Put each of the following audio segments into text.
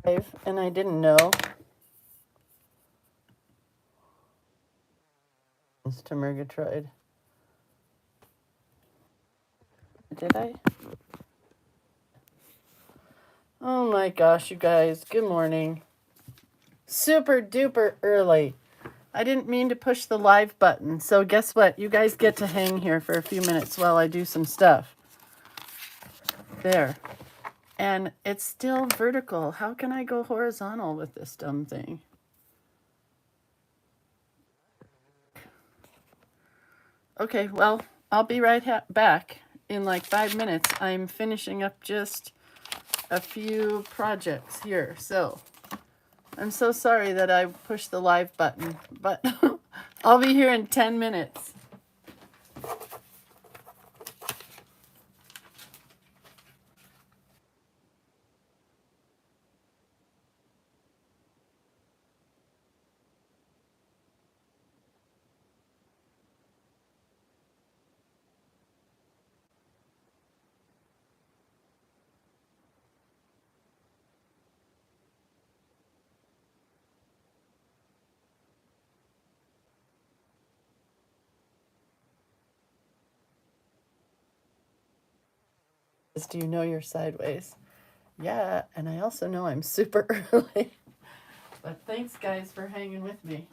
and I didn't know. It's to Murgatroyd. Did I? Oh my gosh, you guys. Good morning. Super duper early. I didn't mean to push the live button. So guess what? You guys get to hang here for a few minutes while I do some stuff. There. And it's still vertical. How can I go horizontal with this dumb thing? Okay, well, I'll be right back in like 5 minutes. I'm finishing up just a few projects here. So I'm so sorry that I pushed the live button, but I'll be here in 10 minutes. Do you know you're sideways? Yeah, and I also know I'm super early. But thanks, guys, for hanging with me.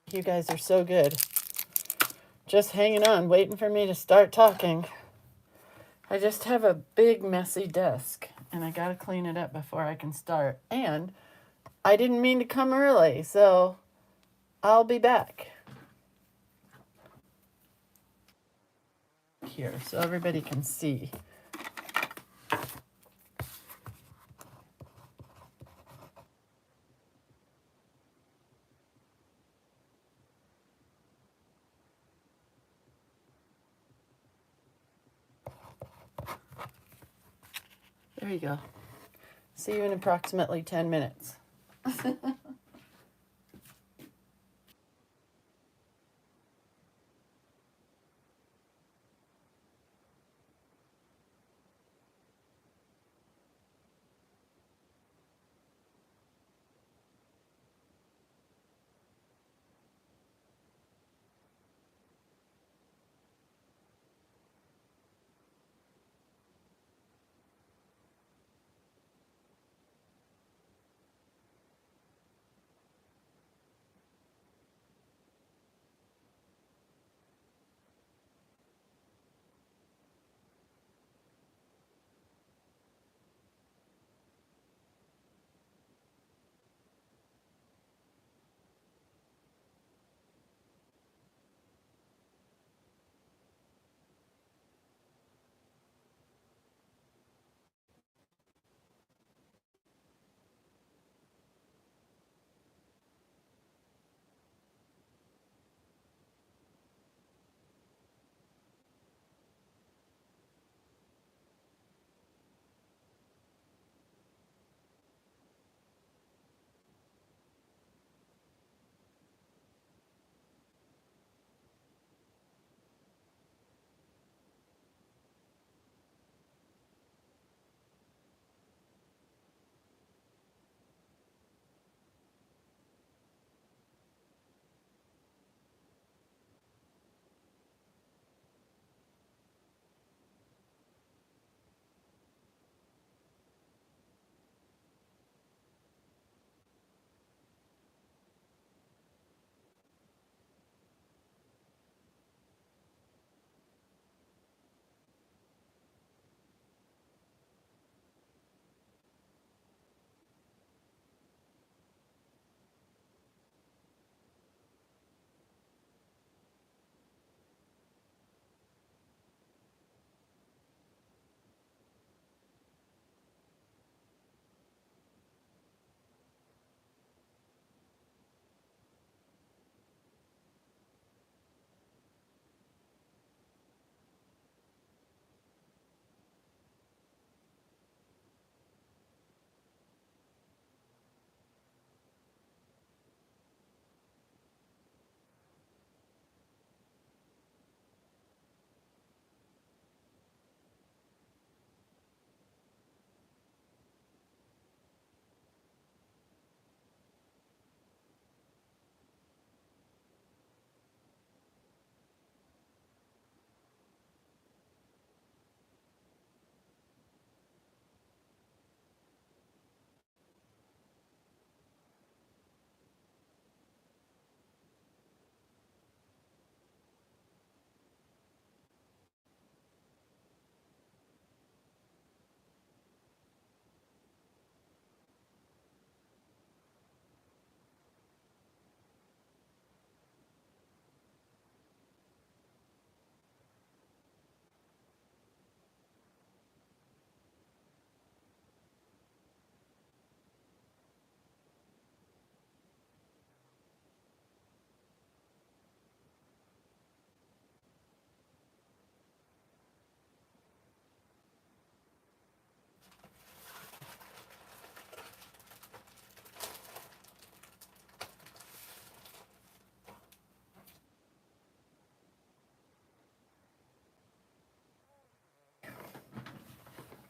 You guys are so good. Just hanging on, waiting for me to start talking. I just have a big messy desk and I gotta clean it up before I can start. And I didn't mean to come early, so I'll be back here so everybody can see. There you go. See you in approximately 10 minutes.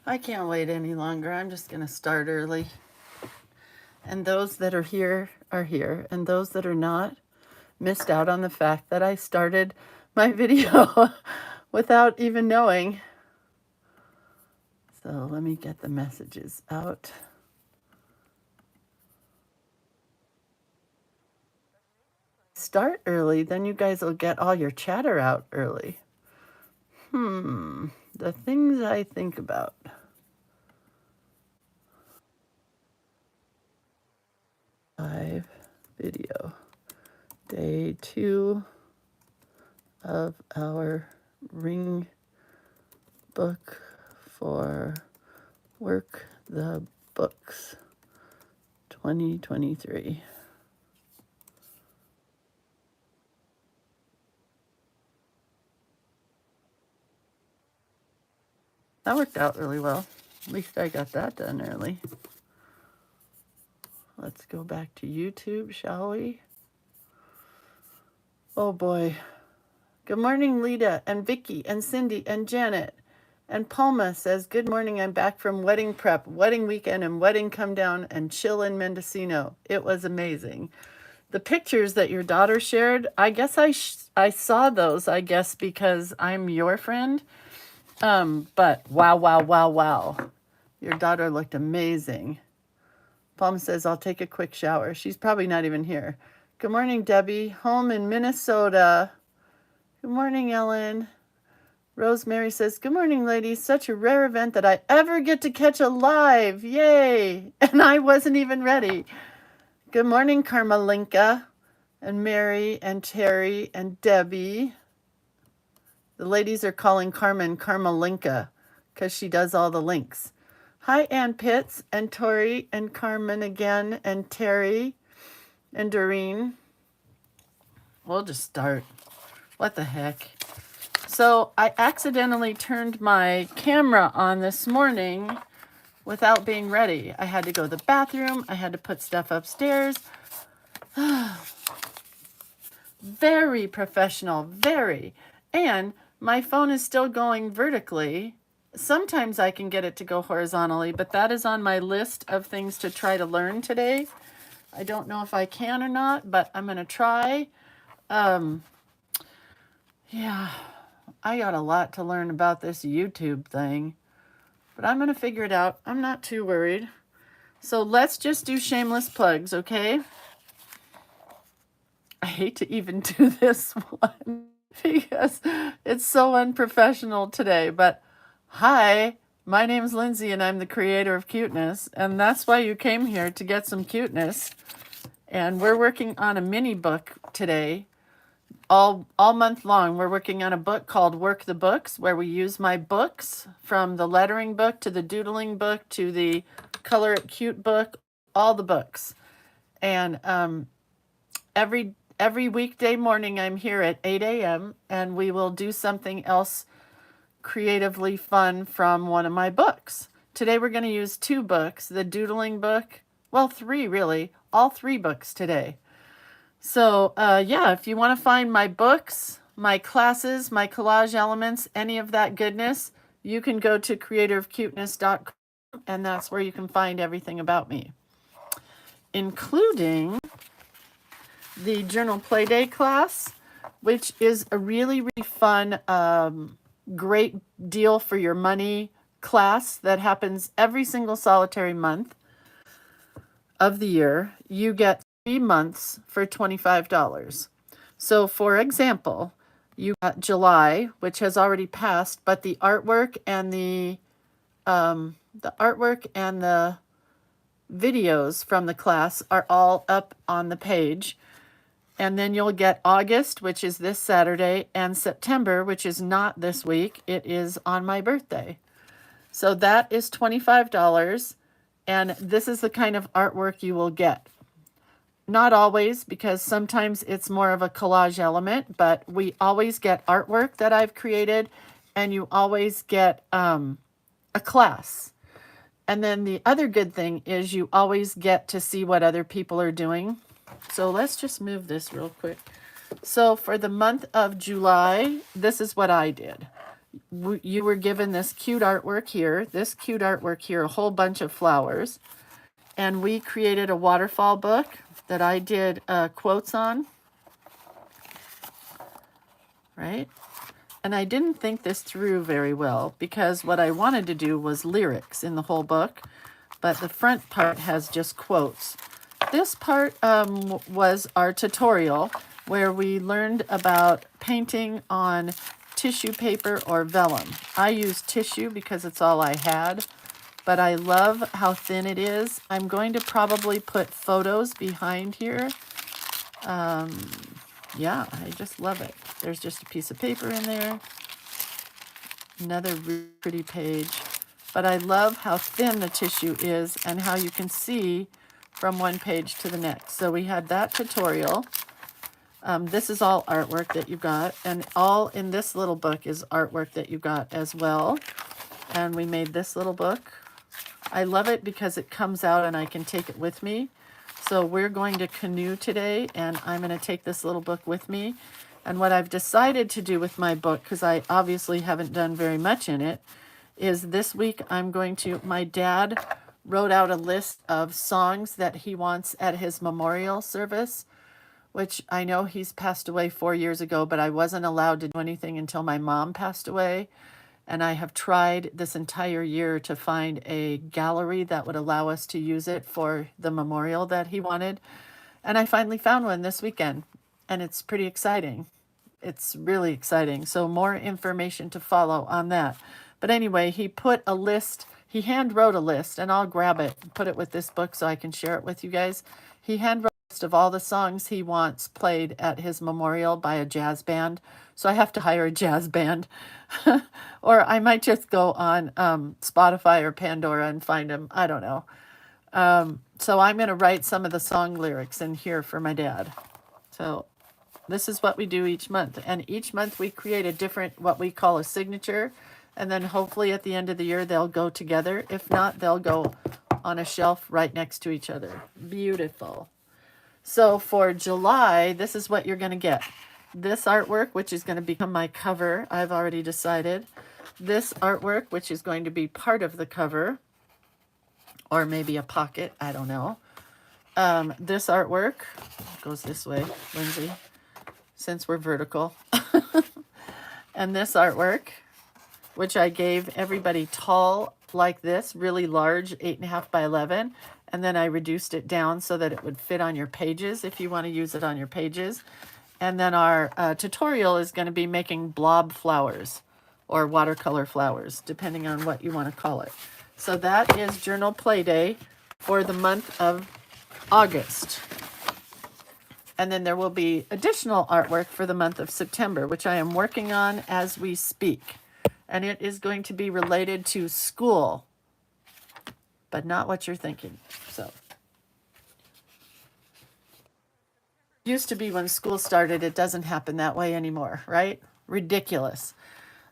I can't wait any longer. I'm just going to start early. And those that are here are here. And those that are not missed out on the fact that I started my video without even knowing. So let me get the messages out. Start early, then you guys will get all your chatter out early. The things I think about. Live video. Day 2 of our ring book for Work the Books 2023. That worked out really well. At least I got that done early. Let's go back to YouTube, shall we? Oh boy. Good morning, Lita and Vicky and Cindy and Janet. And Palma says, good morning, I'm back from wedding prep, wedding weekend, and wedding come down and chill in Mendocino. It was amazing. The pictures that your daughter shared, I guess I saw those, I guess, because I'm your friend. But wow, wow, wow, wow. Your daughter looked amazing. Palma says, I'll take a quick shower. She's probably not even here. Good morning, Debbie. Home in Minnesota. Good morning, Ellen. Rosemary says, good morning, ladies. Such a rare event that I ever get to catch a live. Yay. And I wasn't even ready. Good morning, Carmelinka and Mary and Terry and Debbie. The ladies are calling Carmen Carmelinka because she does all the links. Hi, Ann Pitts and Tori and Carmen again and Terry and Doreen. We'll just start. What the heck? So I accidentally turned my camera on this morning without being ready. I had to go to the bathroom. I had to put stuff upstairs. Very professional, very. And my phone is still going vertically. Sometimes I can get it to go horizontally, but that is on my list of things to try to learn today. I don't know if I can or not, but I'm going to try. Yeah. I got a lot to learn about this YouTube thing, but I'm going to figure it out. I'm not too worried. So let's just do shameless plugs, okay? I hate to even do this one because it's so unprofessional today, but hi, my name's Lindsay and I'm the creator of Cuteness, and that's why you came here, to get some cuteness. And we're working on a mini book today. All month long, we're working on a book called Work the Books, where we use my books, from the lettering book to the doodling book to the Color It Cute book, all the books. And every weekday morning, I'm here at 8 a.m., and we will do something else creatively fun from one of my books. Today, we're going to use 2 books, the doodling book, well, 3 really, all 3 books today. So, yeah, if you want to find my books, my classes, my collage elements, any of that goodness, you can go to creatorofcuteness.com, and that's where you can find everything about me, including the Journal Playday class, which is a really, really fun, great deal for your money class that happens every single solitary month of the year. You get 3 months for $25. So for example, you got July, which has already passed, but the artwork and the videos from the class are all up on the page. And then you'll get August, which is this Saturday, and September, which is not this week. It is on my birthday. So that is $25. And this is the kind of artwork you will get. Not always, because sometimes it's more of a collage element, but we always get artwork that I've created, and you always get a class. And then the other good thing is you always get to see what other people are doing. So let's just move this real quick. So for the month of July, this is what I did. You were given this cute artwork here, a whole bunch of flowers. And we created a waterfall book that I did quotes on, right? And I didn't think this through very well, because what I wanted to do was lyrics in the whole book, but the front part has just quotes. This part was our tutorial, where we learned about painting on tissue paper or vellum. I used tissue because it's all I had, but I love how thin it is. I'm going to probably put photos behind here. Yeah, I just love it. There's just a piece of paper in there. Another really pretty page. But I love how thin the tissue is and how you can see from one page to the next. So we had that tutorial. This is all artwork that you got, and all in this little book is artwork that you got as well. And we made this little book. I love it because it comes out and I can take it with me. So we're going to canoe today, and I'm going to take this little book with me. And what I've decided to do with my book, because I obviously haven't done very much in it, is this week I'm going to, my dad wrote out a list of songs that he wants at his memorial service, which I know he's passed away 4 years ago, but I wasn't allowed to do anything until my mom passed away. And I have tried this entire year to find a gallery that would allow us to use it for the memorial that he wanted. And I finally found one this weekend, and it's pretty exciting. It's really exciting. So more information to follow on that. But anyway, he put a list, he hand wrote a list, and I'll grab it and put it with this book so I can share it with you guys. He hand wrote a list of all the songs he wants played at his memorial by a jazz band. So I have to hire a jazz band. Or I might just go on Spotify or Pandora and find them. I don't know. So I'm going to write some of the song lyrics in here for my dad. So this is what we do each month. And each month we create a different, what we call a signature. And then hopefully at the end of the year, they'll go together. If not, they'll go on a shelf right next to each other. Beautiful. So for July, this is what you're going to get. This artwork, which is going to become my cover, I've already decided. This artwork, which is going to be part of the cover, or maybe a pocket, I don't know. This artwork goes this way, Lindsay, since we're vertical. And this artwork, which I gave everybody tall like this, really large, 8.5 by 11. And then I reduced it down so that it would fit on your pages if you want to use it on your pages. And then our tutorial is going to be making blob flowers or watercolor flowers, depending on what you want to call it. So that is Journal Play Day for the month of August. And then there will be additional artwork for the month of September, which I am working on as we speak. And it is going to be related to school, but not what you're thinking. So used to be when school started, it doesn't happen that way anymore, right? Ridiculous.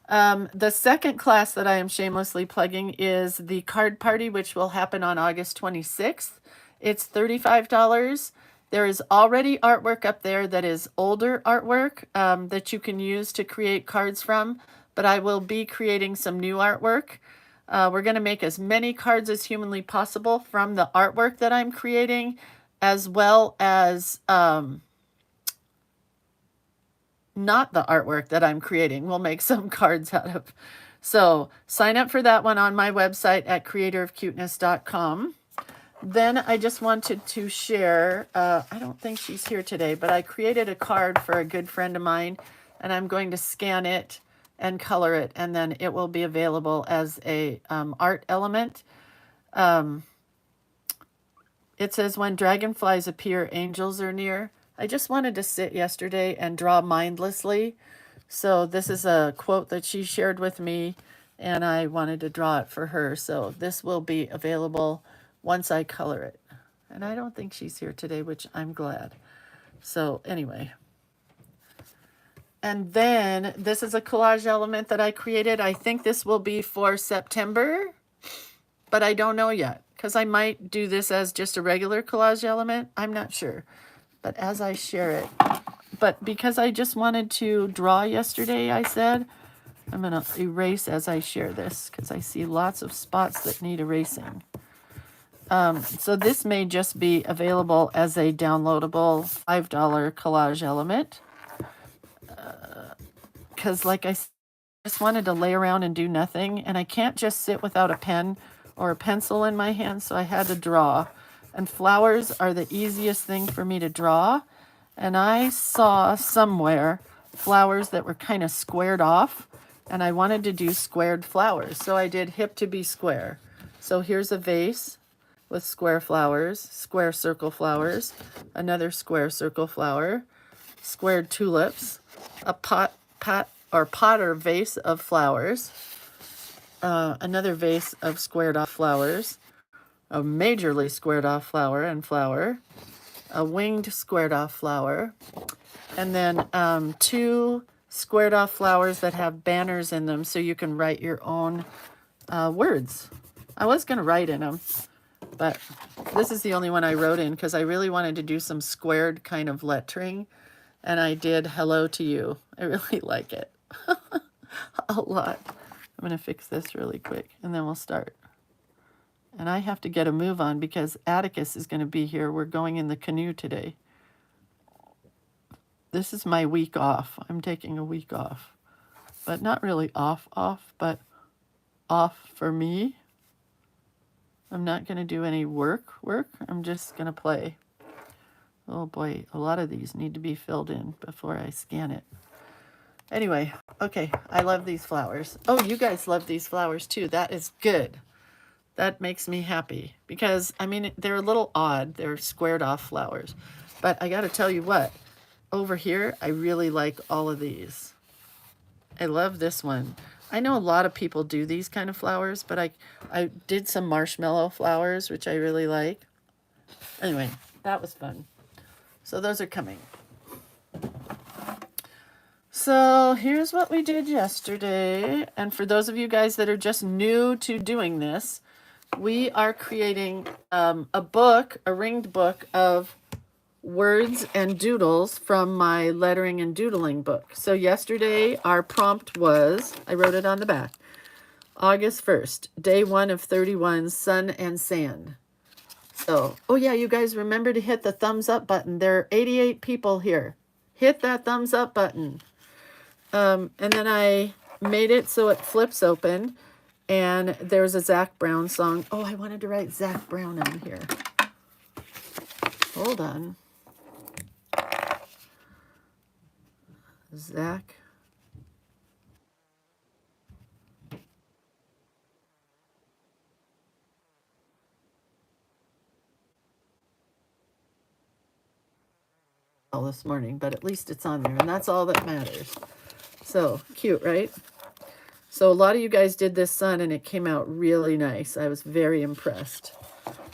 The second class that I am shamelessly plugging is the card party, which will happen on August 26th. It's $35. There is already artwork up there that is older artwork that you can use to create cards from, but I will be creating some new artwork. We're going to make as many cards as humanly possible from the artwork that I'm creating, as well as not the artwork that I'm creating. We'll make some cards out of. So sign up for that one on my website at creatorofcuteness.com. Then I just wanted to share, I don't think she's here today, but I created a card for a good friend of mine, and I'm going to scan it and color it, and then it will be available as a art element. It says, when dragonflies appear, angels are near. I just wanted to sit yesterday and draw mindlessly. So this is a quote that she shared with me, and I wanted to draw it for her. So this will be available once I color it. And I don't think she's here today, which I'm glad. So anyway. And then this is a collage element that I created. I think this will be for September, but I don't know yet, because I might do this as just a regular collage element. I'm not sure. But as I share it, but because I just wanted to draw yesterday, I said, I'm going to erase as I share this, because I see lots of spots that need erasing. So this may just be available as a downloadable $5 collage element. Because like I said, I just wanted to lay around and do nothing, and I can't just sit without a pen or a pencil in my hand, so I had to draw. And flowers are the easiest thing for me to draw. And I saw somewhere flowers that were kind of squared off, and I wanted to do squared flowers. So I did hip to be square. So here's a vase with square flowers, square circle flowers, another square circle flower, squared tulips, a pot or vase of flowers, another vase of squared off flowers, a majorly squared off flower and flower, a winged squared off flower, and then 2 squared off flowers that have banners in them so you can write your own words. I was going to write in them, but this is the only one I wrote in because I really wanted to do some squared kind of lettering. And I did hello to you. I really like it a lot. I'm going to fix this really quick and then we'll start. And I have to get a move on because Atticus is going to be here. We're going in the canoe today. This is my week off. I'm taking a week off. But not really off, but off for me. I'm not going to do any work. I'm just going to play. Oh boy, a lot of these need to be filled in before I scan it. Anyway, okay, I love these flowers. Oh, you guys love these flowers too. That is good. That makes me happy because, I mean, they're a little odd. They're squared off flowers. But I got to tell you what, over here, I really like all of these. I love this one. I know a lot of people do these kind of flowers, but I did some marshmallow flowers, which I really like. Anyway, that was fun. So those are coming. So here's what we did yesterday. And for those of you guys that are just new to doing this, we are creating a book, a ringed book of words and doodles from my lettering and doodling book. So yesterday our prompt was, I wrote it on the back, August 1st, day 1 of 31, sun and sand. So, oh yeah, you guys remember to hit the thumbs up button. There are 88 people here. Hit that thumbs up button. And then I made it so it flips open. And there's a Zach Brown song. Oh, I wanted to write Zach Brown on here. Hold on. Zach. This morning, but at least it's on there, and that's all that matters. So cute, right? So a lot of you guys did this sun and it came out really nice. I was very impressed.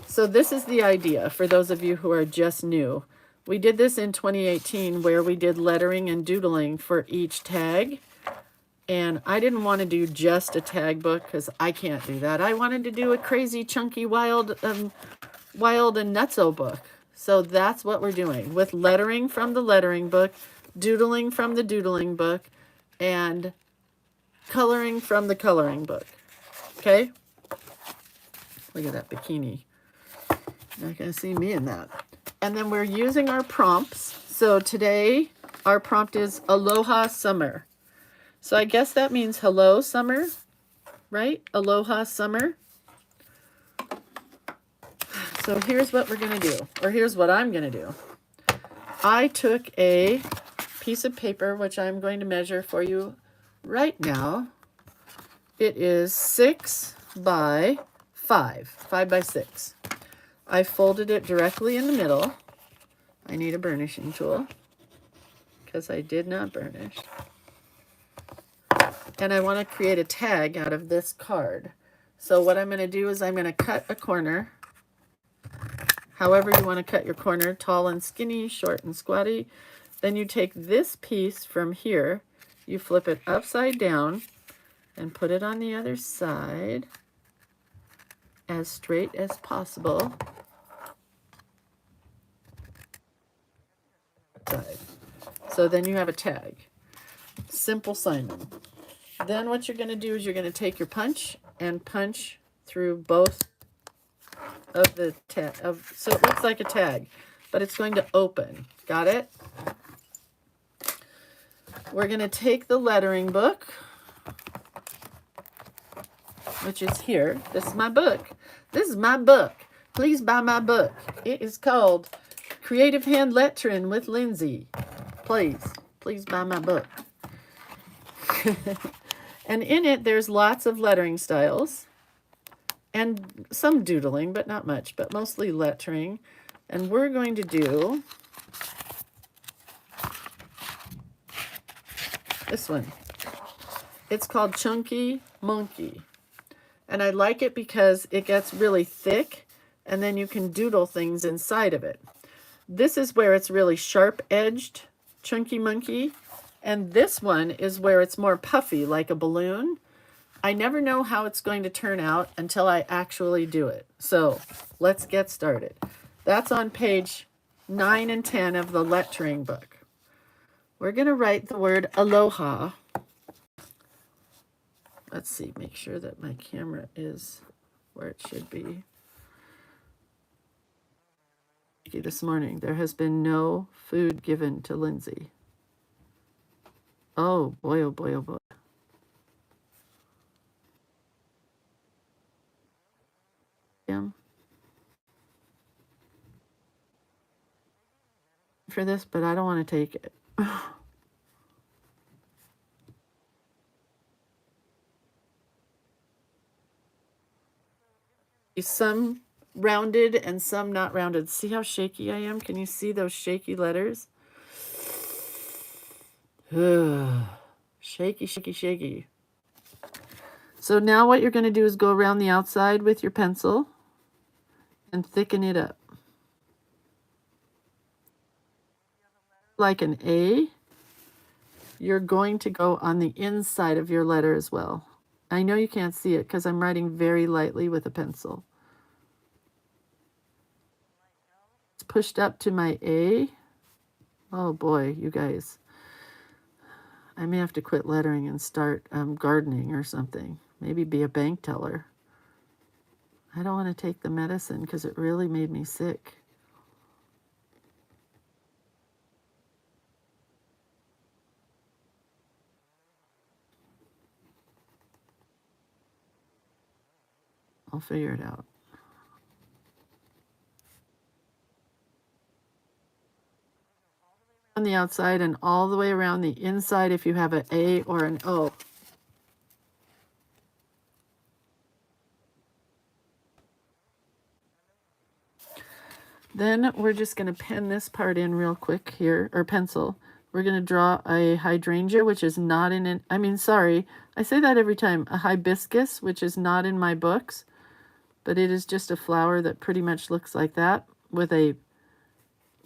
So this is the idea for those of you who are just new. We did this in 2018 where we did lettering and doodling for each tag. And I didn't want to do just a tag book because I can't do that. I wanted to do a crazy, chunky, wild and nutso book. So that's what we're doing with lettering from the lettering book, doodling from the doodling book, and coloring from the coloring book. Okay? Look at that bikini. You're not going to see me in that. And then we're using our prompts. So today, our prompt is Aloha Summer. So I guess that means hello, summer, right? Aloha Summer. So here's what we're going to do, or here's what I'm going to do. I took a piece of paper, which I'm going to measure for you right now. It is 6 by 5 by 6. I folded it directly in the middle. I need a burnishing tool because I did not burnish. And I want to create a tag out of this card. So what I'm going to do is I'm going to cut a corner. However you want to cut your corner, tall and skinny, short and squatty. Then you take this piece from here, you flip it upside down and put it on the other side as straight as possible. So then you have a tag. Simple Simon. Then what you're going to do is you're going to take your punch and punch through both of the tag, so it looks like a tag, but it's going to open. Got it? We're going to take the lettering book, which is here. This is my book. This is my book. Please buy my book. It is called Creative Hand Lettering with Lindsay. Please buy my book. And in it, there's lots of lettering styles. And some doodling, but not much, but mostly lettering. And we're going to do this one. It's called Chunky Monkey. And I like it because it gets really thick, and then you can doodle things inside of it. This is where it's really sharp-edged, Chunky Monkey. And this one is where it's more puffy, like a balloon. I never know how it's going to turn out until I actually do it. So let's get started. That's on page 9 and 10 of the lettering book. We're going to write the word aloha. Let's see, make sure that my camera is where it should be. This morning, there has been no food given to Lindsay. Oh boy, oh boy, oh boy. For this, but I don't want to take it. Some rounded and some not rounded. See how shaky I am? Can you see those shaky letters? Shaky, shaky, shaky. So now what you're going to do is go around the outside with your pencil and thicken it up. Like an A, you're going to go on the inside of your letter as well. I know you can't see it because I'm writing very lightly with a pencil. It's pushed up to my A. Oh boy, you guys. I may have to quit lettering and start gardening or something. Maybe be a bank teller. I don't want to take the medicine because it really made me sick. I'll figure it out. On the outside and all the way around the inside if you have an A or an O. Then we're just going to pen this part in real quick here, or pencil. We're going to draw a hydrangea, which is not in it. I mean, sorry, I say that every time. A hibiscus, which is not in my books, but it is just a flower that pretty much looks like that with a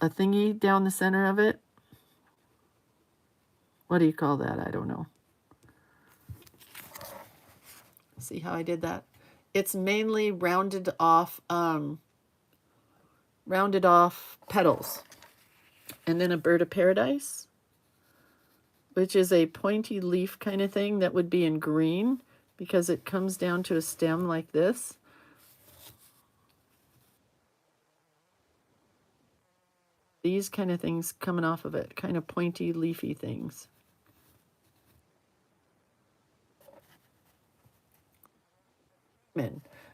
thingy down the center of it. What do you call that? I don't know. See how I did that? It's mainly rounded off petals. And then a bird of paradise, which is a pointy leaf kind of thing that would be in green because it comes down to a stem like this. These kind of things coming off of it, kind of pointy leafy things.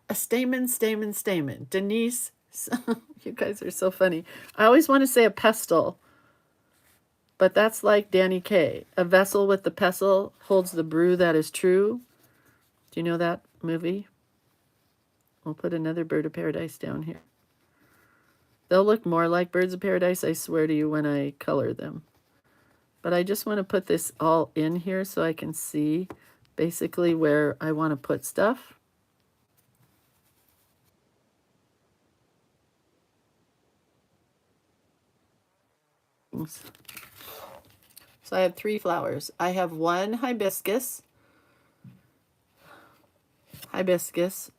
A stamen, stamen, stamen. Denise, you guys are so funny. I always want to say a pestle, but that's like Danny Kaye. A vessel with the pestle holds the brew that is true. Do you know that movie? We'll put another bird of paradise down here. They'll look more like birds of paradise, I swear to you, when I color them. But I just want to put this all in here so I can see basically where I want to put stuff. So I have 3 flowers. I have 1 hibiscus,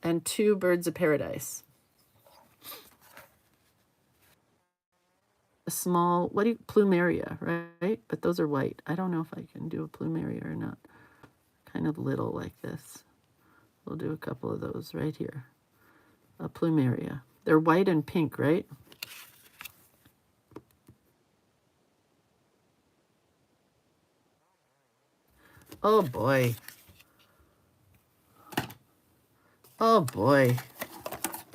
and 2 birds of paradise. A small, what do you, plumeria, right? But those are white. I don't know if I can do a plumeria or not. Kind of little like this. We'll do a couple of those right here. A plumeria. They're white and pink, right? Oh boy. Oh boy.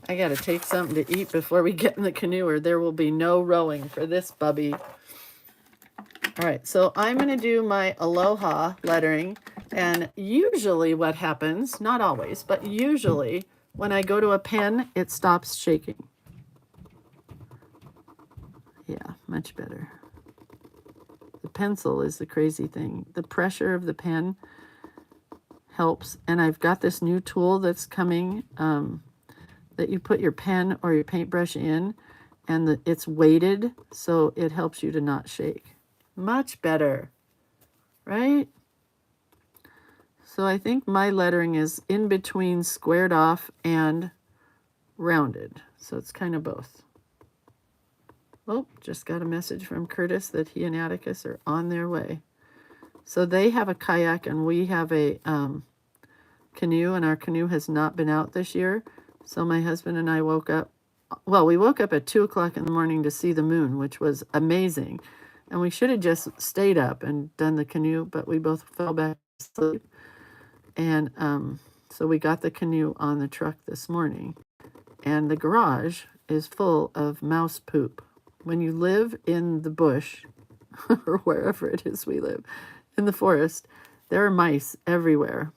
I gotta take something to eat before we get in the canoe or there will be no rowing for this bubby. All right, so I'm gonna do my aloha lettering, and usually what happens, not always, but usually when I go to a pen, it stops shaking. Yeah, much better. The pencil is the crazy thing. The pressure of the pen helps. And I've got this new tool that's coming that you put your pen or your paintbrush in, and it's weighted, so it helps you to not shake. Much better, right? So I think my lettering is in between squared off and rounded. So it's kind of both. Oh, just got a message from Curtis that he and Atticus are on their way. So they have a kayak and we have a canoe, and our canoe has not been out this year. So my husband and I woke up, well, we woke up at 2 o'clock in the morning to see the moon, which was amazing. And we should have just stayed up and done the canoe, but we both fell back to sleep. And so we got the canoe on the truck this morning. And the garage is full of mouse poop. When you live in the bush, or wherever it is we live, in the forest, there are mice everywhere.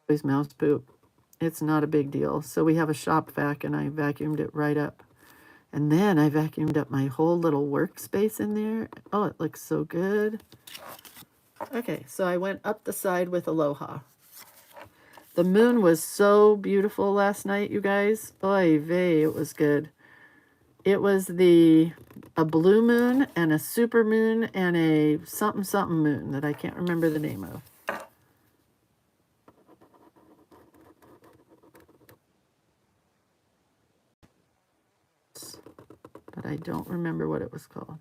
Always mouse poop. It's not a big deal. So we have a shop vac, and I vacuumed it right up. And then I vacuumed up my whole little workspace in there. Oh, it looks so good. Okay, so I went up the side with Aloha. The moon was so beautiful last night, you guys. Oy vey, it was good. It was a blue moon and a super moon and a something something moon that I can't remember the name of. But I don't remember what it was called.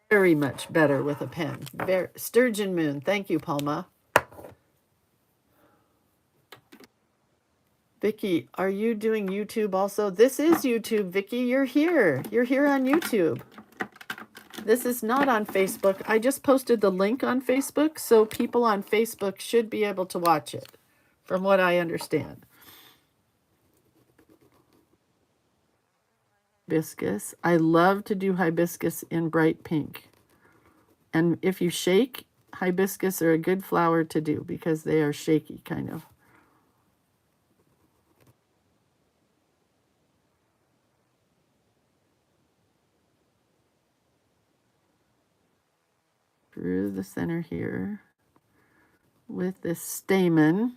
Very much better with a pen. Sturgeon moon. Thank you, Palma. Vicky, are you doing YouTube also? This is YouTube, Vicky. You're here. You're here on YouTube. This is not on Facebook. I just posted the link on Facebook, so people on Facebook should be able to watch it, from what I understand. Hibiscus. I love to do hibiscus in bright pink. And if you shake, hibiscus are a good flower to do because they are shaky, kind of. Through the center here with this stamen.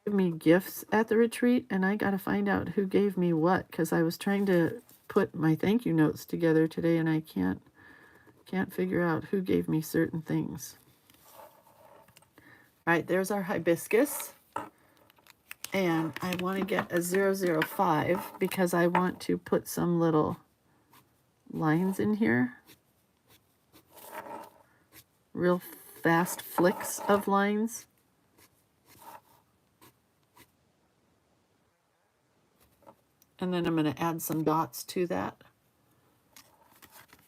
Give me gifts at the retreat, and I got to find out who gave me what, because I was trying to put my thank you notes together today, and I can't figure out who gave me certain things. All right, there's our hibiscus. And I want to get a 005 because I want to put some little lines in here. Real fast flicks of lines. And then I'm going to add some dots to that.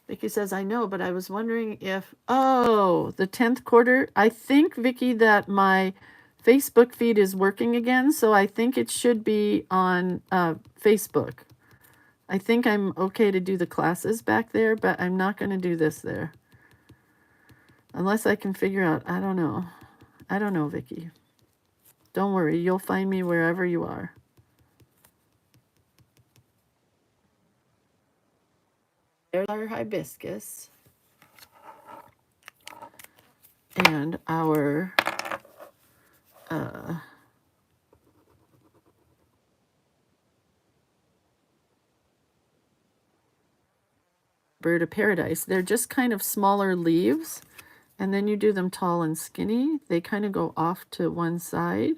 Vicky says, I know, but I was wondering if, oh, the 10th quarter. I think, Vicky, that my Facebook feed is working again, so I think it should be on Facebook. I think I'm okay to do the classes back there, but I'm not going to do this there. Unless I can figure out, I don't know. I don't know, Vicky. Don't worry, you'll find me wherever you are. There's our hibiscus. And our bird of paradise. They're just kind of smaller leaves, and then you do them tall and skinny. They kind of go off to one side.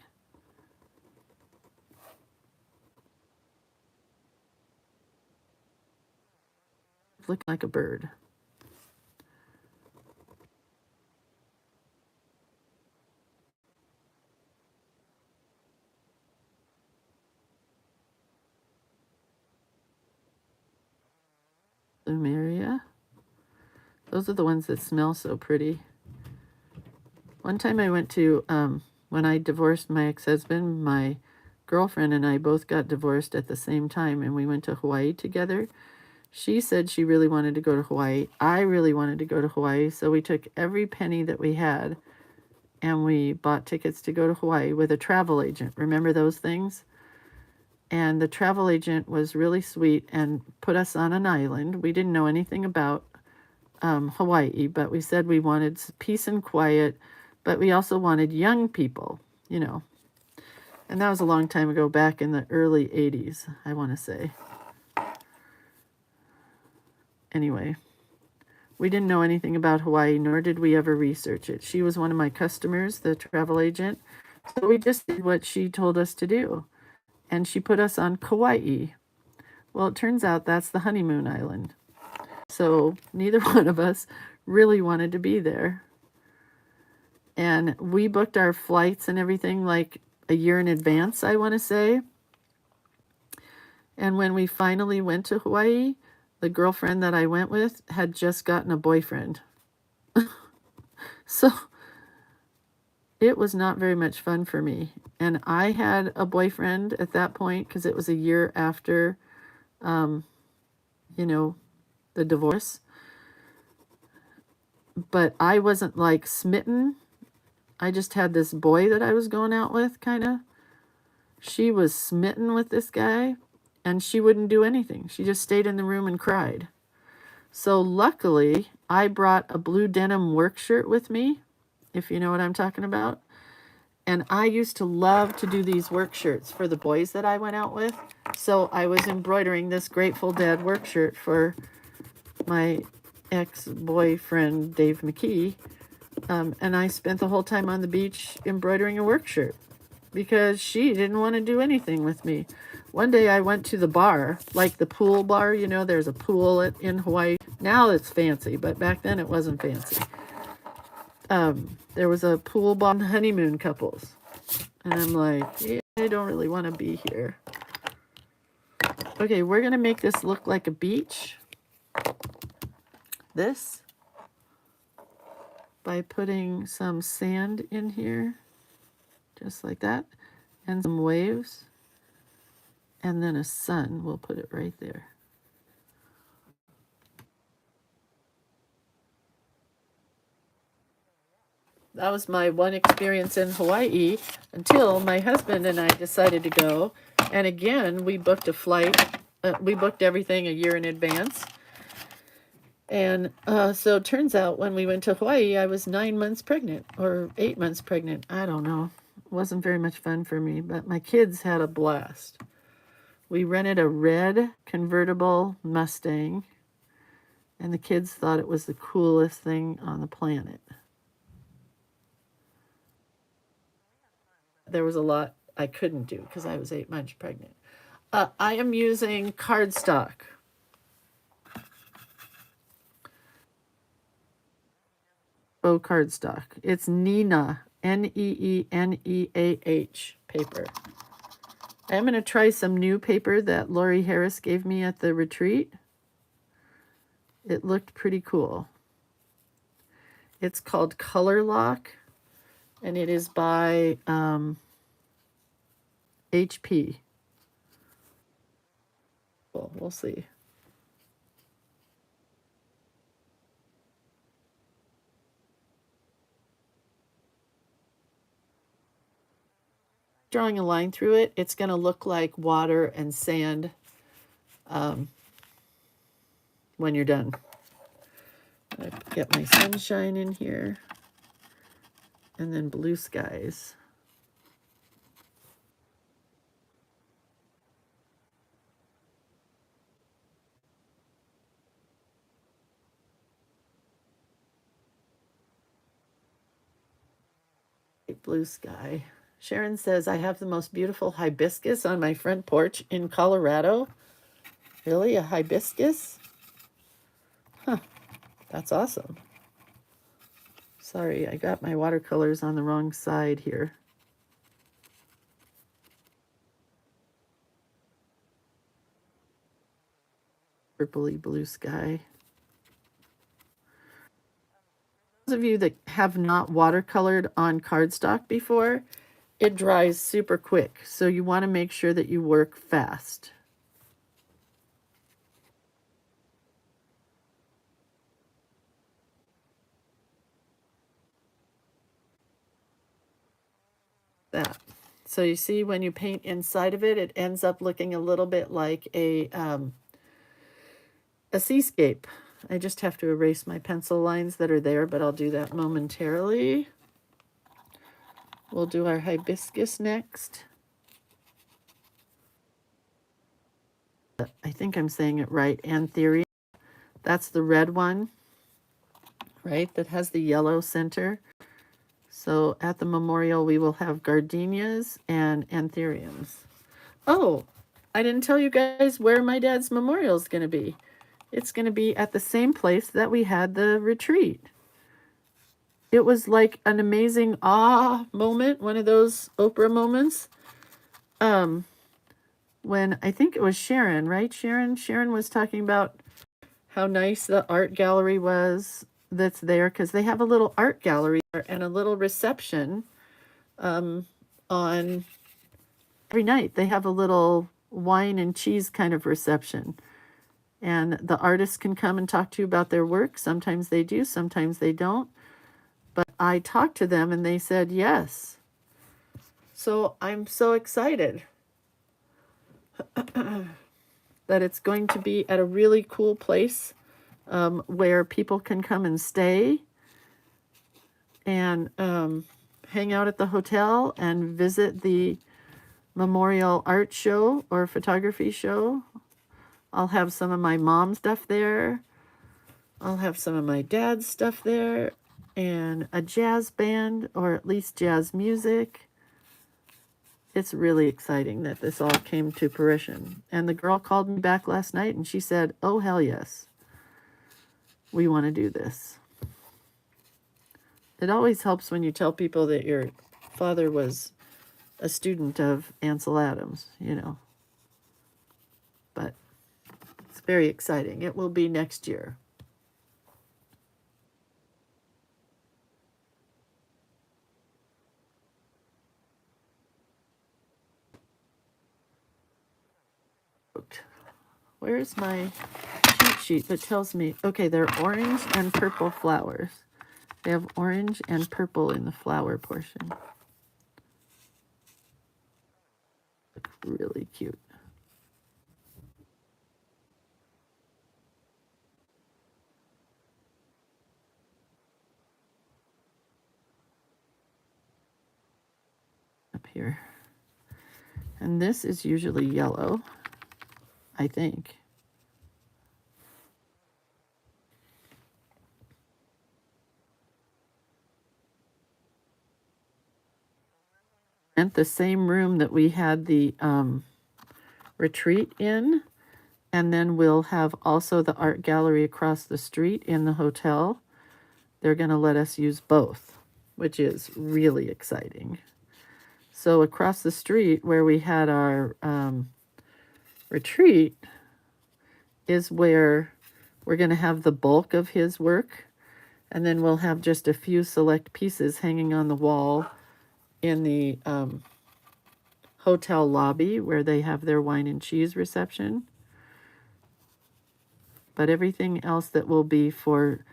Look like a bird. Plumeria. Those are the ones that smell so pretty. One time I went to, when I divorced my ex-husband, my girlfriend and I both got divorced at the same time, and we went to Hawaii together. She said she really wanted to go to Hawaii. I really wanted to go to Hawaii, so we took every penny that we had, and we bought tickets to go to Hawaii with a travel agent. Remember those things? And the travel agent was really sweet and put us on an island we didn't know anything about. Hawaii, but we said we wanted peace and quiet, but we also wanted young people, you know. And that was a long time ago, back in the early 80s, I want to say. Anyway, we didn't know anything about Hawaii, nor did we ever research it. She was one of my customers, the travel agent, so we just did what she told us to do. And she put us on Kauai. Well, it turns out that's the honeymoon island. So neither one of us really wanted to be there. And we booked our flights and everything like a year in advance, I want to say. And when we finally went to Hawaii, the girlfriend that I went with had just gotten a boyfriend. So it was not very much fun for me. And I had a boyfriend at that point because it was a year after, you know, the divorce. But I wasn't like smitten. I just had this boy that I was going out with, kind of. She was smitten with this guy, and she wouldn't do anything. She just stayed in the room and cried. So luckily, I brought a blue denim work shirt with me, if you know what I'm talking about. And I used to love to do these work shirts for the boys that I went out with. So I was embroidering this Grateful Dead work shirt for my ex-boyfriend, Dave McKee. And I spent the whole time on the beach embroidering a work shirt because she didn't want to do anything with me. One day I went to the bar, like the pool bar. You know, there's a pool in Hawaii. Now it's fancy, but back then it wasn't fancy. There was a pool bar on honeymoon couples. And I'm like, yeah, I don't really want to be here. Okay, we're going to make this look like a beach. This. By putting some sand in here. Just like that. And some waves. And then a sun. We'll put it right there. That was my one experience in Hawaii until my husband and I decided to go. And again, we booked a flight. We booked everything a year in advance. And so it turns out when we went to Hawaii, I was 9 months pregnant or 8 months pregnant. I don't know. It wasn't very much fun for me, but my kids had a blast. We rented a red convertible Mustang, and the kids thought it was the coolest thing on the planet. There was a lot I couldn't do because I was 8 months pregnant. I am using cardstock. Cardstock. It's Neenah, Neeneah paper. I'm going to try some new paper that Lori Harris gave me at the retreat. It looked pretty cool. It's called Color Lock, and it is by HP. Well, we'll see. Drawing a line through it, it's going to look like water and sand when you're done. I get my sunshine in here, and then blue skies. Blue sky. Sharon says, I have the most beautiful hibiscus on my front porch in Colorado. Really? A hibiscus? Huh. That's awesome. Sorry, I got my watercolors on the wrong side here. Purpley blue sky. Those of you that have not watercolored on cardstock before, it dries super quick. So you want to make sure that you work fast. That. So you see when you paint inside of it, it ends up looking a little bit like a seascape, I just have to erase my pencil lines that are there, but I'll do that momentarily. We'll do our hibiscus next. I think I'm saying it right. Anthurium. That's the red one, right? That has the yellow center. So at the memorial, we will have gardenias and anthuriums. Oh, I didn't tell you guys where my dad's memorial is going to be. It's going to be at the same place that we had the retreat. It was like an amazing moment, one of those Oprah moments. When I think it was Sharon, right? Sharon was talking about how nice the art gallery was that's there, because they have a little art gallery and a little reception on every night. They have a little wine and cheese kind of reception. And the artists can come and talk to you about their work. Sometimes they do, sometimes they don't. But I talked to them and they said yes. So I'm so excited that it's going to be at a really cool place where people can come and stay and hang out at the hotel and visit the memorial art show or photography show. I'll have some of my mom's stuff there. I'll have some of my dad's stuff there, and a jazz band, or at least jazz music. It's really exciting that this all came to fruition. And the girl called me back last night and she said, oh, hell yes, we want to do this. It always helps when you tell people that your father was a student of Ansel Adams, you know. But it's very exciting. It will be next year. Where's my cheat sheet that tells me, okay, they're orange and purple flowers. They have orange and purple in the flower portion. Really cute. Up here. And this is usually yellow, I think. And the same room that we had the retreat in, and then we'll have also the art gallery across the street in the hotel. They're going to let us use both, which is really exciting. So across the street where we had our retreat is where we're going to have the bulk of his work, and then we'll have just a few select pieces hanging on the wall in the hotel lobby where they have their wine and cheese reception. But everything else that will be for,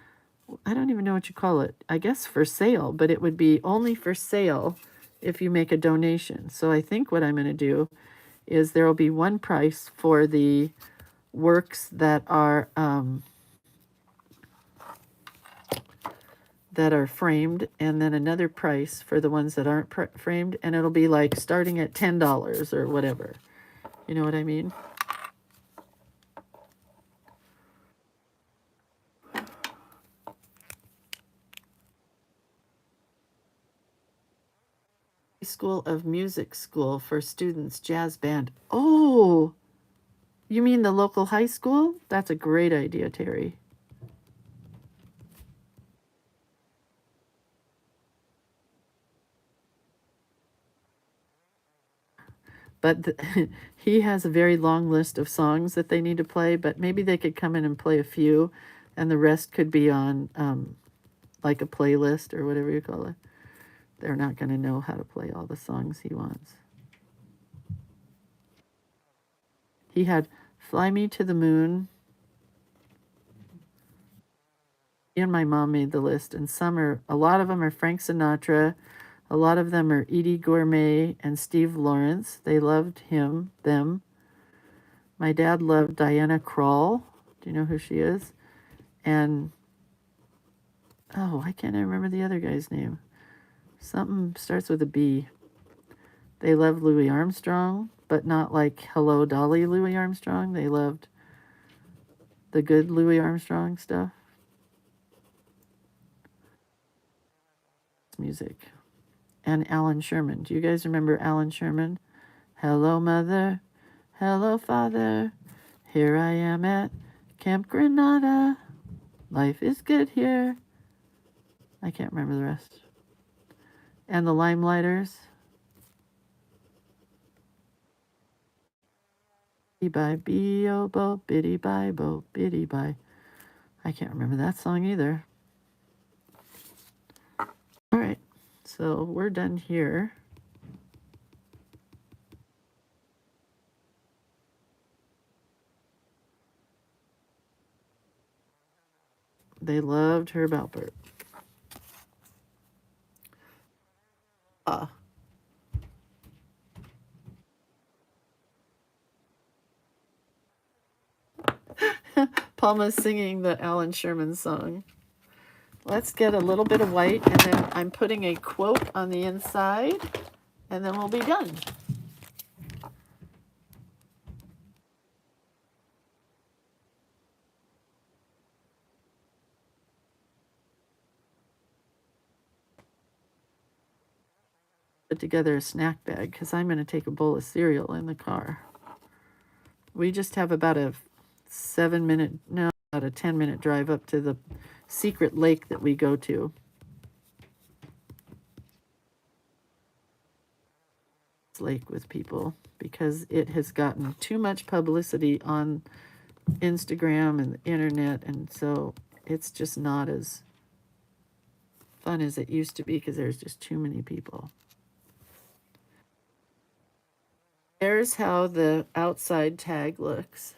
I don't even know what you call it, I guess for sale, but it would be only for sale if you make a donation. So I think what I'm going to do is there will be one price for the works that are framed, and then another price for the ones that aren't framed, and it'll be like starting at $10 or whatever. You know what I mean? School of Music School for Students Jazz Band. Oh, you mean the local high school? That's a great idea, Terry. But he has a very long list of songs that they need to play, but maybe they could come in and play a few, and the rest could be on like a playlist or whatever you call it. They're not going to know how to play all the songs he wants. He had Fly Me to the Moon. He and my mom made the list, and a lot of them are Frank Sinatra. A lot of them are Edie Gourmet and Steve Lawrence. They loved them. My dad loved Diana Krall. Do you know who she is? And, oh, why can't I remember the other guy's name? Something starts with a B. They loved Louis Armstrong, but not like Hello Dolly Louis Armstrong. They loved the good Louis Armstrong stuff. Music. And Alan Sherman. Do you guys remember Alan Sherman? Hello, mother. Hello, father. Here I am at Camp Granada. Life is good here. I can't remember the rest. And the Limelighters. Biddy bye, bo bo, biddy bye, bo, biddy bye. I can't remember that song either. All right, so we're done here. They loved Herb Alpert. Palma's singing the Alan Sherman song. Let's get a little bit of white, and then I'm putting a quote on the inside, and then we'll be done. Put together a snack bag because I'm going to take a bowl of cereal in the car. We just have about a 10-minute drive up to the secret lake that we go to. Lake with people because it has gotten too much publicity on Instagram and the internet, and so it's just not as fun as it used to be because there's just too many people. There's how the outside tag looks.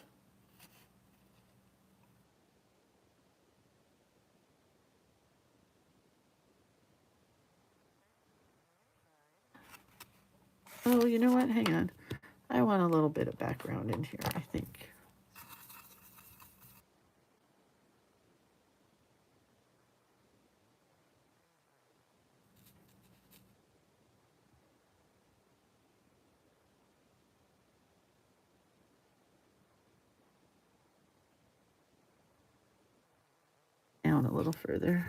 Oh, you know what? Hang on. I want a little bit of background in here, I think. Down a little further.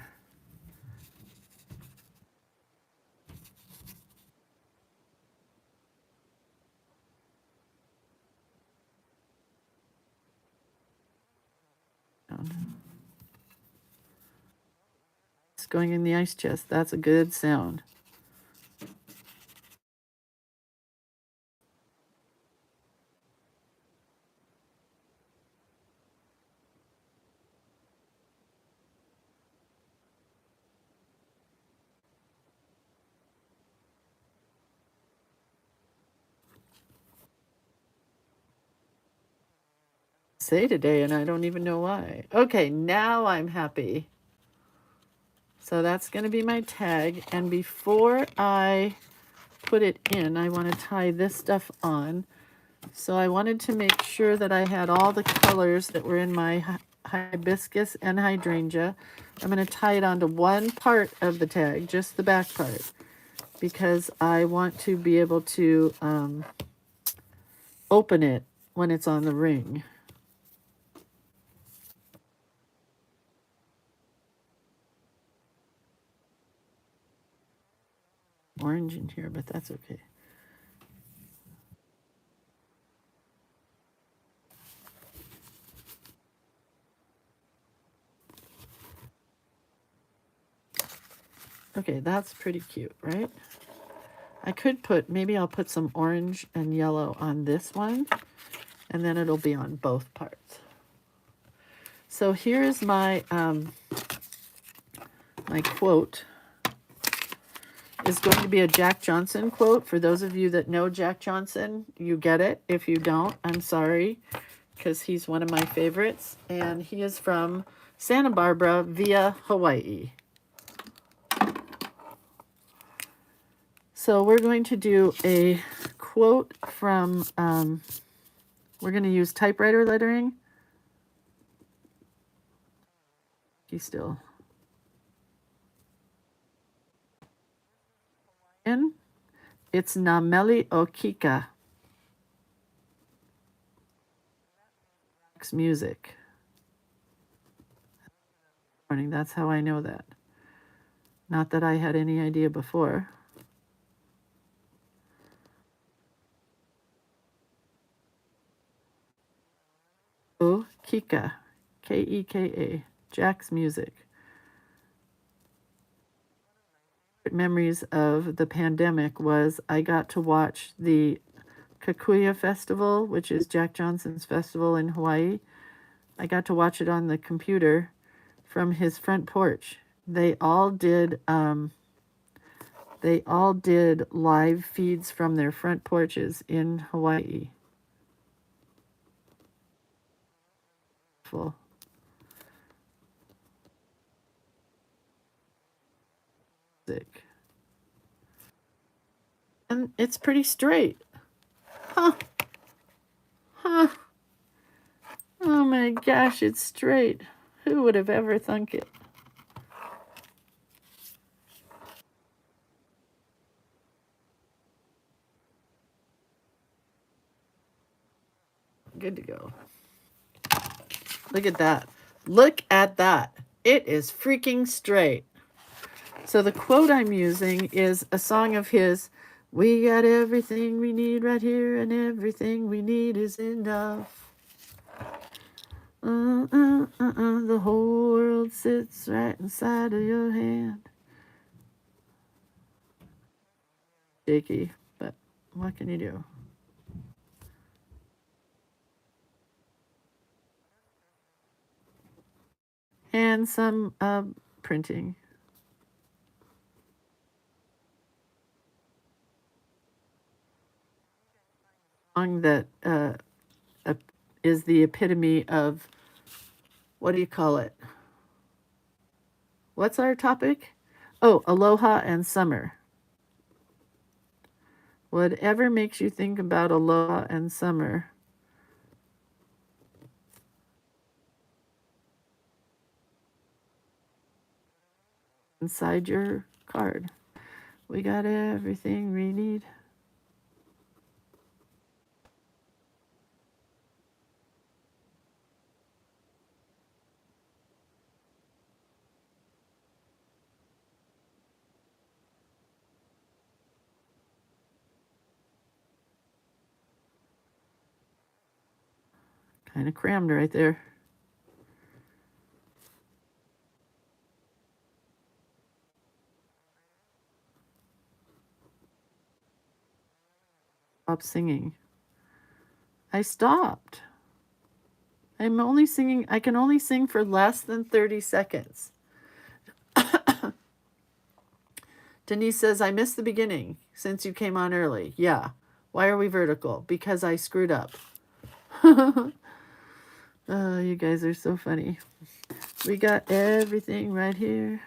Down. It's going in the ice chest. That's a good sound. Say today, and I don't even know why. Okay, now I'm happy. So that's going to be my tag. And before I put it in, I want to tie this stuff on. So I wanted to make sure that I had all the colors that were in my hibiscus and hydrangea. I'm going to tie it onto one part of the tag, just the back part, because I want to be able to open it when it's on the ring. Orange in here, but that's okay. Okay, that's pretty cute, right? I could put, maybe I'll put some orange and yellow on this one, and then it'll be on both parts. So here's my my quote. Is going to be a Jack Johnson quote. For those of you that know Jack Johnson, you get it. If you don't, I'm sorry, because he's one of my favorites, and he is from Santa Barbara via Hawaii. So we're going to do a quote from, we're going to use typewriter lettering. He's still. And it's Nameli Okika. Music. Morning. That's how I know that. Not that I had any idea before. Oh, Kika. Keka. Jack's music. Memories of the pandemic was I got to watch the Kikuya Festival, which is Jack Johnson's festival in Hawaii. I got to watch it on the computer from his front porch. They all did live feeds from their front porches in Hawaii. Full. And it's pretty straight. Huh. Huh. Oh my gosh, it's straight. Who would have ever thunk it? Good to go. Look at that. Look at that. It is freaking straight. So the quote I'm using is a song of his. We got everything we need right here, and everything we need is enough. The whole world sits right inside of your hand. Shaky, but what can you do? And some printing. Song that is the epitome of, what do you call it? What's our topic? Oh, aloha and summer. Whatever makes you think about aloha and summer. Inside your card. We got everything we need. Kind of crammed right there. Stop singing. I stopped. I'm only singing, I can only sing for less than 30 seconds. Denise says, I missed the beginning since you came on early. Yeah. Why are we vertical? Because I screwed up. Oh, you guys are so funny. We got everything right here,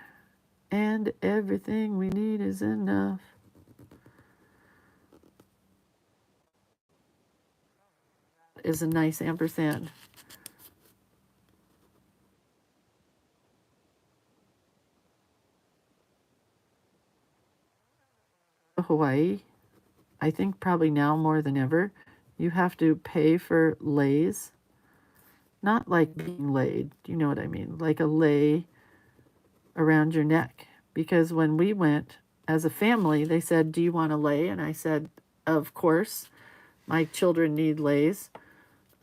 and everything we need is enough. Is a nice ampersand. Hawaii, I think probably now more than ever, you have to pay for lays. Not like being laid, you know what I mean? Like a lay around your neck. Because when we went as a family, they said, do you want a lay? And I said, of course. My children need lays.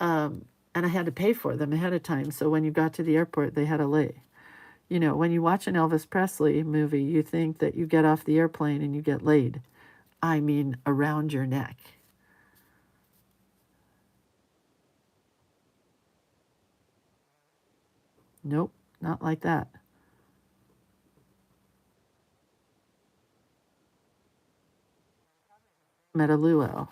And I had to pay for them ahead of time. So when you got to the airport, they had a lay. You know, when you watch an Elvis Presley movie, you think that you get off the airplane and you get laid. I mean, around your neck. Nope, not like that. Met a luau.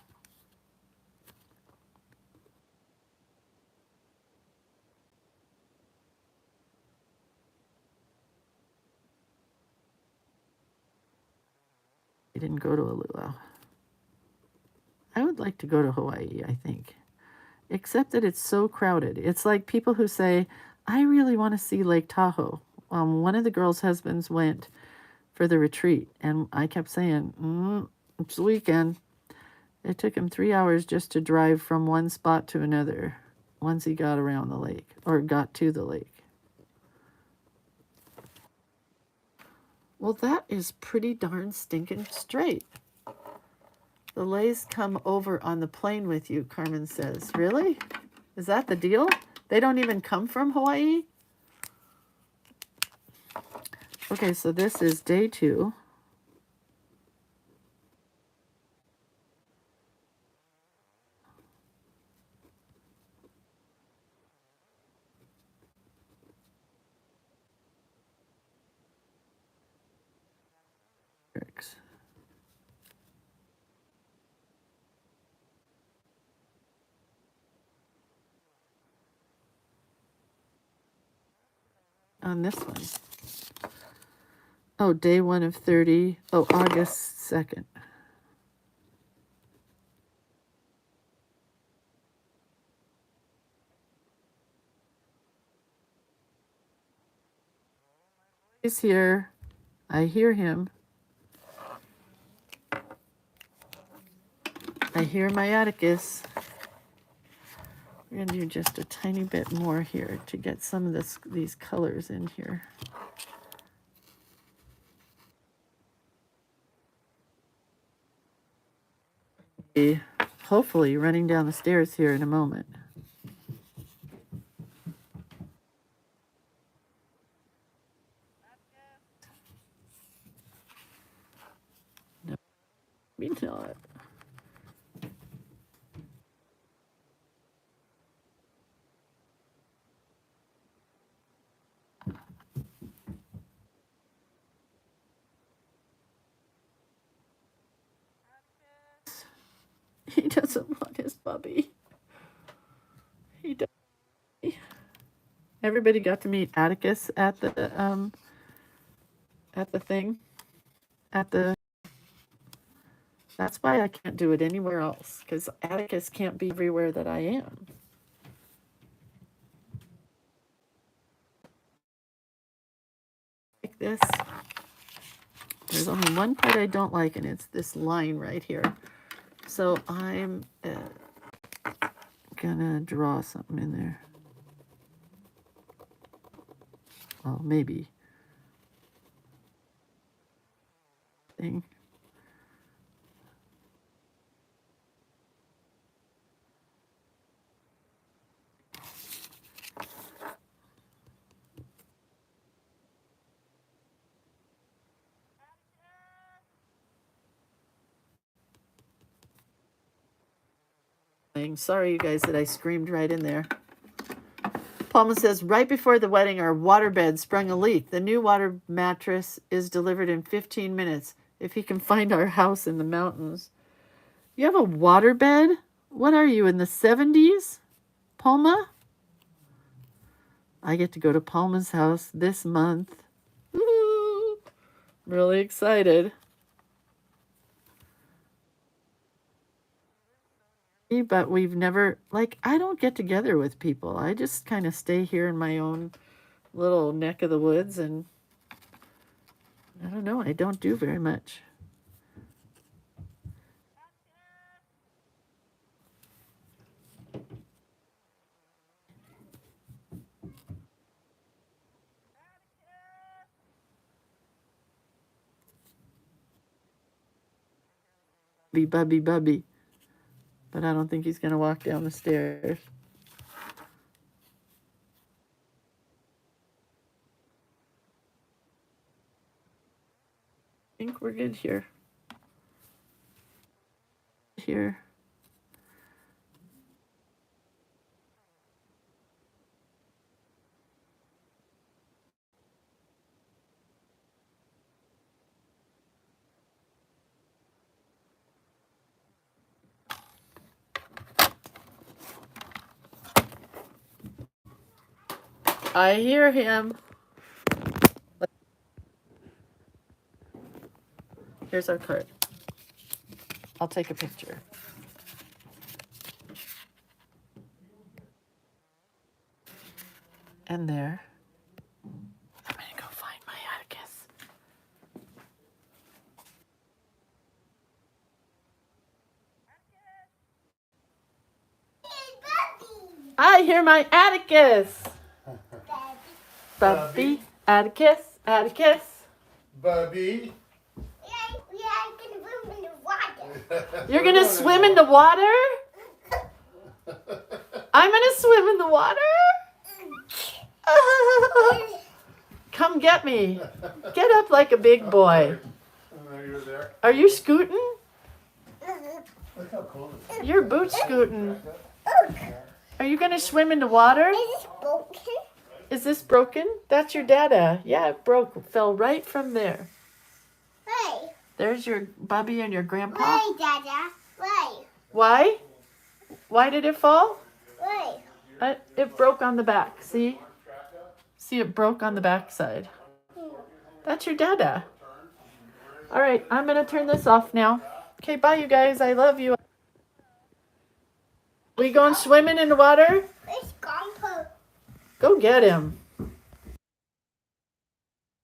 I didn't go to a luau. I would like to go to Hawaii, I think. Except that it's so crowded. It's like people who say, I really want to see Lake Tahoe. one of the girls' husbands went for the retreat, and I kept saying, it's the weekend. It took him 3 hours just to drive from one spot to another once he got around the lake, or got to the lake. Well, that is pretty darn stinking straight. The Lays come over on the plane with you, Carmen says. Really? Is that the deal? They don't even come from Hawaii? Okay, so this is day 2. On this one. Oh, day 1 of 30. Oh, August 2nd. He's here. I hear him. I hear my Atticus. We're going to do just a tiny bit more here to get some of these colors in here. Hopefully running down the stairs here in a moment. No, maybe not. He doesn't want his puppy. He does. Everybody got to meet Atticus at the thing. That's why I can't do it anywhere else, because Atticus can't be everywhere that I am. Like this. There's only one part I don't like, and it's this line right here. So I'm gonna draw something in there. Well, maybe. Thing. Sorry, you guys, that I screamed right in there. Palma says, right before the wedding, our waterbed sprung a leak. The new water mattress is delivered in 15 minutes if he can find our house in the mountains. You have a waterbed? What are you, in the 70s, Palma? I get to go to Palma's house this month. Woo-hoo! Really excited. But we've never, like, I don't get together with people. I just kind of stay here in my own little neck of the woods, and I don't know, I don't do very much. Bubby. But I don't think he's going to walk down the stairs. I think we're good here. Here. I hear him. Here's our card. I'll take a picture. And there. I'm going to go I hear my Atticus. Bubby. Atticus. Atticus. Bubby. You're going to swim in the water? I'm going to swim in the water? Come get me. Get up like a big boy. Are you scooting? Look how cold it is. Your boot's scooting. Are you going to swim in the water? Is this broken? That's your dada. Yeah, it broke. Fell right from there. Why? There's your Bubby and your grandpa. Why, Dada? Why? Why? Why did it fall? Why? It broke on the back. See? See, it broke on the back side. That's your dada. All right, I'm going to turn this off now. Okay, bye, you guys. I love you. We going swimming in the water? Where's Grandpa? Go get him.